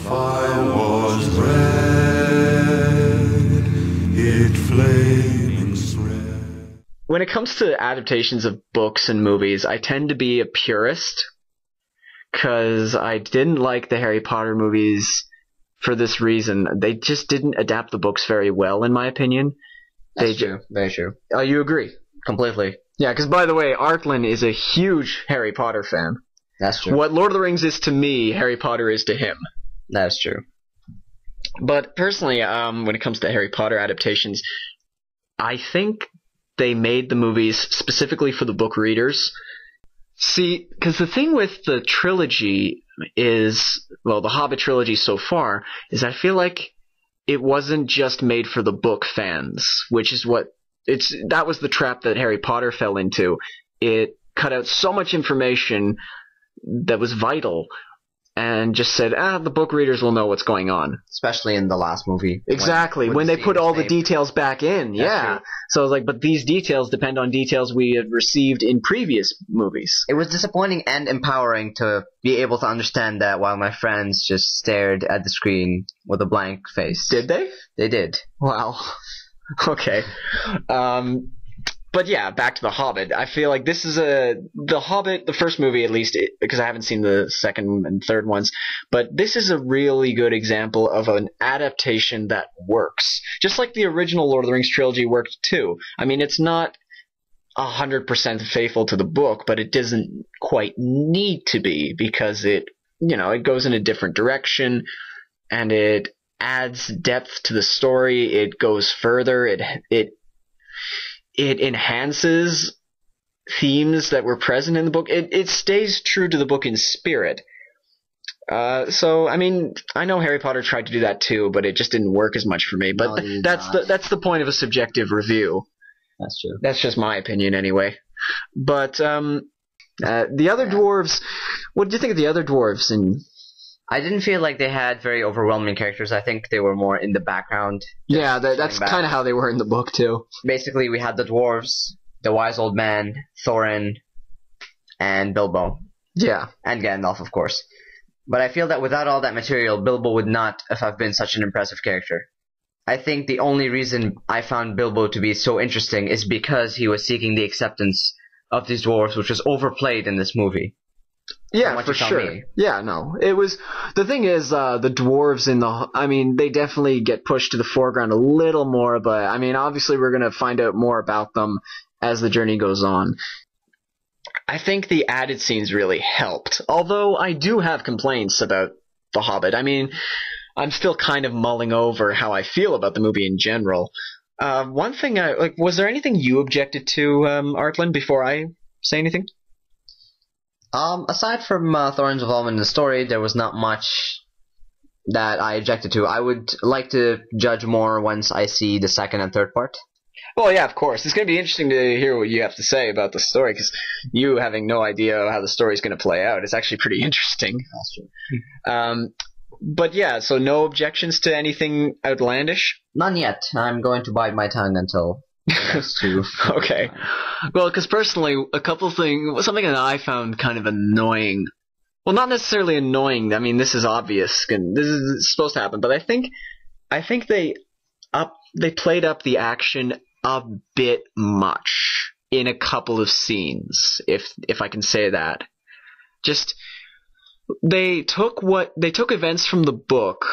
fire was red, it flaming thread. When it comes to adaptations of books and movies, I tend to be a purist, because I didn't like the Harry Potter movies for this reason. They just didn't adapt the books very well, in my opinion. That's true. Very true. You agree? Completely. Yeah, because by the way, Artlyn is a huge Harry Potter fan. That's true. What Lord of the Rings is to me, Harry Potter is to him. That's true. But personally, when it comes to Harry Potter adaptations, I think they made the movies specifically for the book readers. See, because the thing with the trilogy is, well, the Hobbit trilogy so far, is I feel like it wasn't just made for the book fans, which is that was the trap that Harry Potter fell into. It cut out so much information that was vital and just said, the book readers will know what's going on. Especially in the last movie. Exactly, when they put all the details back in, yeah. True. So I was like, but these details depend on details we had received in previous movies. It was disappointing and empowering to be able to understand that while my friends just stared at the screen with a blank face. Did they? They did. Wow. Okay. But yeah, back to The Hobbit. I feel like this is The Hobbit, the first movie at least, because I haven't seen the second and third ones, but this is a really good example of an adaptation that works. Just like the original Lord of the Rings trilogy worked too. I mean, it's not 100% faithful to the book, but it doesn't quite need to be, because it goes in a different direction, and it adds depth to the story. It goes further. It enhances themes that were present in the book. It stays true to the book in spirit. So, I mean, I know Harry Potter tried to do that too, but it just didn't work as much for me. But that's the point of a subjective review. That's true. That's just my opinion anyway. But the other dwarves, what did you think of the other dwarves? I didn't feel like they had very overwhelming characters. I think they were more in the background. Yeah, that's kind of how they were in the book, too. Basically, we had the dwarves, the wise old man, Thorin, and Bilbo. Yeah. And Gandalf, of course. But I feel that without all that material, Bilbo would not have been such an impressive character. I think the only reason I found Bilbo to be so interesting is because he was seeking the acceptance of these dwarves, which was overplayed in this movie. Yeah, for sure. Yeah, no. It was, the thing is, the dwarves they definitely get pushed to the foreground a little more, but, I mean, obviously we're going to find out more about them as the journey goes on. I think the added scenes really helped, although I do have complaints about The Hobbit. I mean, I'm still kind of mulling over how I feel about the movie in general. One thing, was there anything you objected to, Artlyn, before I say anything? Aside from Thorin's involvement in the story, there was not much that I objected to. I would like to judge more once I see the second and third part. Well, yeah, of course. It's going to be interesting to hear what you have to say about the story, because you having no idea how the story is going to play out is actually pretty interesting. That's true. But yeah, so no objections to anything outlandish? None yet. I'm going to bite my tongue until the next two. Okay. Well, because personally, something that I found kind of annoying. Well, not necessarily annoying. I mean, this is obvious, and this is supposed to happen. But I think they played up the action a bit much in a couple of scenes, if I can say that. Just they took events from the book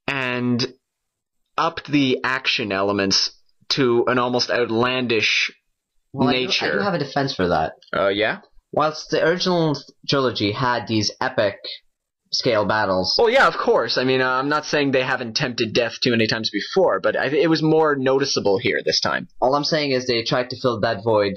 and upped the action elements to an almost outlandish nature. I do have a defense for that. Yeah? Whilst the original trilogy had these epic scale battles. Well, yeah, of course. I mean, I'm not saying they haven't tempted death too many times before, but it was more noticeable here this time. All I'm saying is they tried to fill that void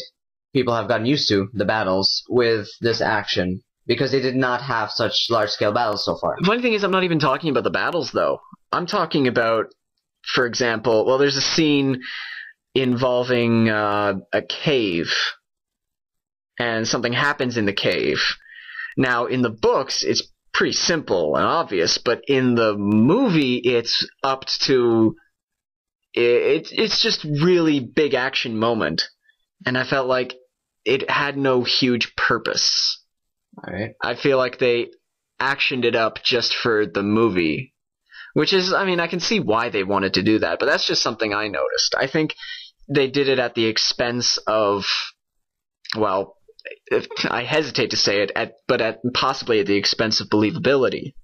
people have gotten used to, the battles, with this action, because they did not have such large-scale battles so far. The funny thing is, I'm not even talking about the battles, though. I'm talking about, for example, well, there's a scene involving a cave, and something happens in the cave. Now, in the books, it's pretty simple and obvious, but in the movie, it's upped to... It's just really big action moment, and I felt like it had no huge purpose. All right. I feel like they actioned it up just for the movie. Which is, I mean, I can see why they wanted to do that, but that's just something I noticed. I think they did it at the expense of, well, I hesitate to say it, but possibly at the expense of believability.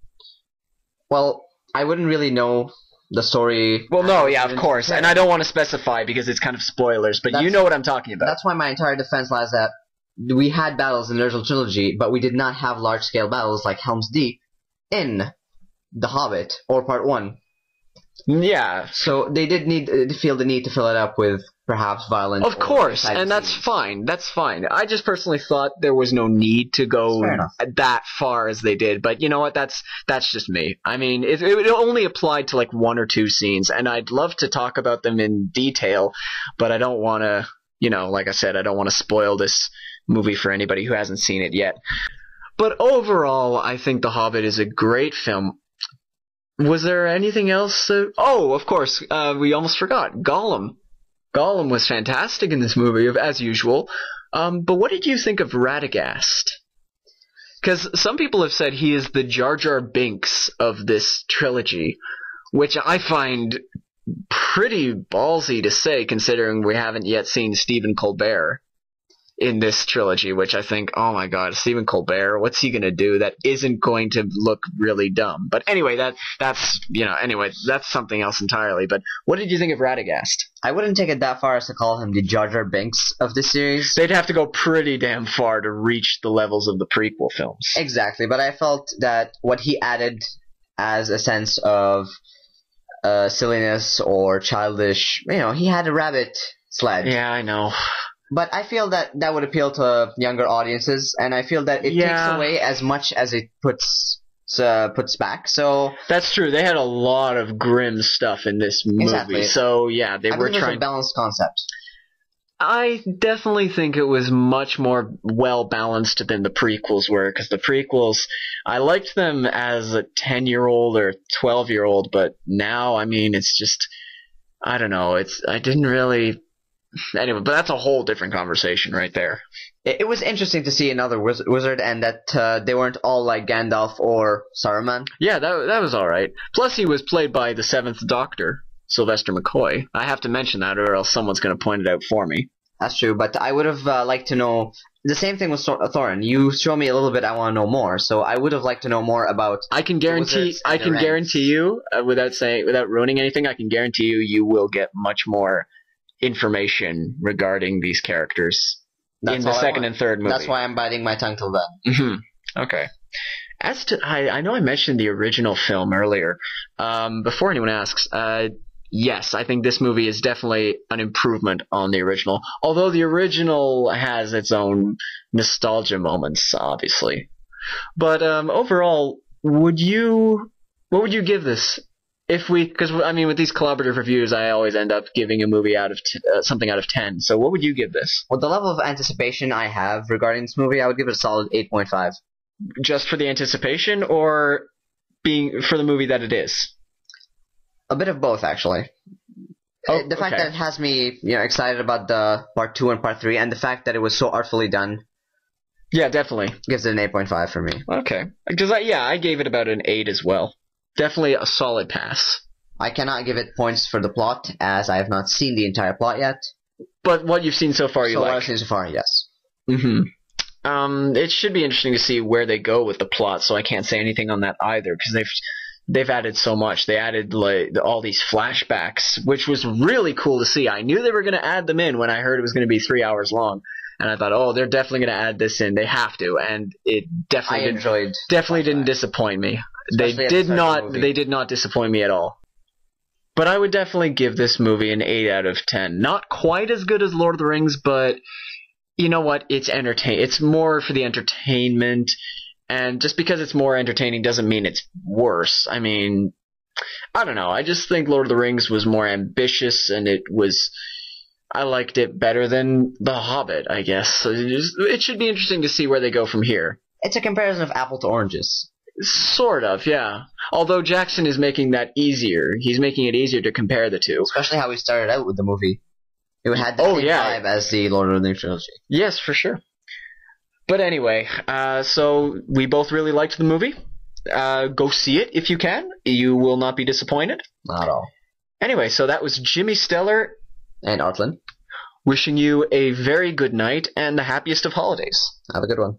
Well, I wouldn't really know the story. Well, no, yeah, of course, and I don't want to specify because it's kind of spoilers, but you know what I'm talking about. That's why my entire defense lies that we had battles in the original trilogy, but we did not have large-scale battles like Helm's Deep in The Hobbit or Part 1. Yeah. So they did feel the need to fill it up with perhaps violence. Of course, and that's fine. That's fine. I just personally thought there was no need to go that far as they did. But you know what? That's just me. I mean, it only applied to like 1 or 2 scenes, and I'd love to talk about them in detail, but I don't want to, like I said, I don't want to spoil this movie for anybody who hasn't seen it yet. But overall, I think The Hobbit is a great film. Was there anything else? Oh, of course, we almost forgot. Gollum. Gollum was fantastic in this movie, as usual. But what did you think of Radagast? Because some people have said he is the J.R.R. Binks of this trilogy, which I find pretty ballsy to say, considering we haven't yet seen Stephen Colbert in this trilogy, which I think, oh my god, Stephen Colbert, what's he gonna do that isn't going to look really dumb? But anyway, that's something else entirely. But what did you think of Radagast? I wouldn't take it that far as to call him the J.R.R. Binks of this series. They'd have to go pretty damn far to reach the levels of the prequel films. Exactly, but I felt that what he added as a sense of silliness or childish, he had a rabbit sled. Yeah, I know. But I feel that would appeal to younger audiences, and I feel that it takes away as much as it puts back. So that's true. They had a lot of grim stuff in this movie. Exactly. So yeah, they were trying. It was a balanced concept. I definitely think it was much more well balanced than the prequels were, because the prequels, I liked them as a 10-year-old or 12-year-old, but now, I mean, it's just, I don't know. I didn't really. Anyway, but that's a whole different conversation right there. It was interesting to see another wizard, and that they weren't all like Gandalf or Saruman. Yeah, that was all right. Plus, he was played by the 7th Doctor, Sylvester McCoy. I have to mention that, or else someone's going to point it out for me. That's true, but I would have liked to know. The same thing with Thorin. You show me a little bit, I want to know more. So I would have liked to know more about. I can guarantee you, without ruining anything, I can guarantee you will get much more information regarding these characters in the second and third movie. That's why I'm biting my tongue till then. Mm-hmm. Okay. As to, I know I mentioned the original film earlier. Before anyone asks, yes, I think this movie is definitely an improvement on the original. Although the original has its own nostalgia moments, obviously. But overall, what would you give this? Because I mean, with these collaborative reviews, I always end up giving a movie something out of 10. So, what would you give this? Well, the level of anticipation I have regarding this movie, I would give it a solid 8.5. Just for the anticipation, or for the movie that it is? A bit of both, actually. The fact that it has me, excited about the Part 2 and Part 3, and the fact that it was so artfully done. Yeah, definitely. Gives it an 8.5 for me. Okay. Because I gave it about an 8 as well. Definitely a solid pass. I cannot give it points for the plot, as I have not seen the entire plot yet. But what you've seen so far, you like? What I've seen so far, yes. Mm-hmm. It should be interesting to see where they go with the plot, so I can't say anything on that either, because they've added so much. They added all these flashbacks, which was really cool to see. I knew they were going to add them in when I heard it was going to be 3 hours long. And I thought, oh, they're definitely going to add this in. They have to, and it definitely didn't disappoint me. They did not disappoint me at all. But I would definitely give this movie an 8 out of 10. Not quite as good as Lord of the Rings, but you know what? It's It's more for the entertainment, and just because it's more entertaining doesn't mean it's worse. I mean, I don't know. I just think Lord of the Rings was more ambitious, and I liked it better than The Hobbit, I guess. So it should be interesting to see where they go from here. It's a comparison of apple to oranges. Sort of, yeah. Although Jackson is making that easier. He's making it easier to compare the two. Especially how we started out with the movie. It had the same vibe as the Lord of the Rings trilogy. Yes, for sure. But anyway, so we both really liked the movie? Go see it if you can. You will not be disappointed. Not at all. Anyway, so that was Jimmy Steller And Artlyn, wishing you a very good night and the happiest of holidays. have a good one.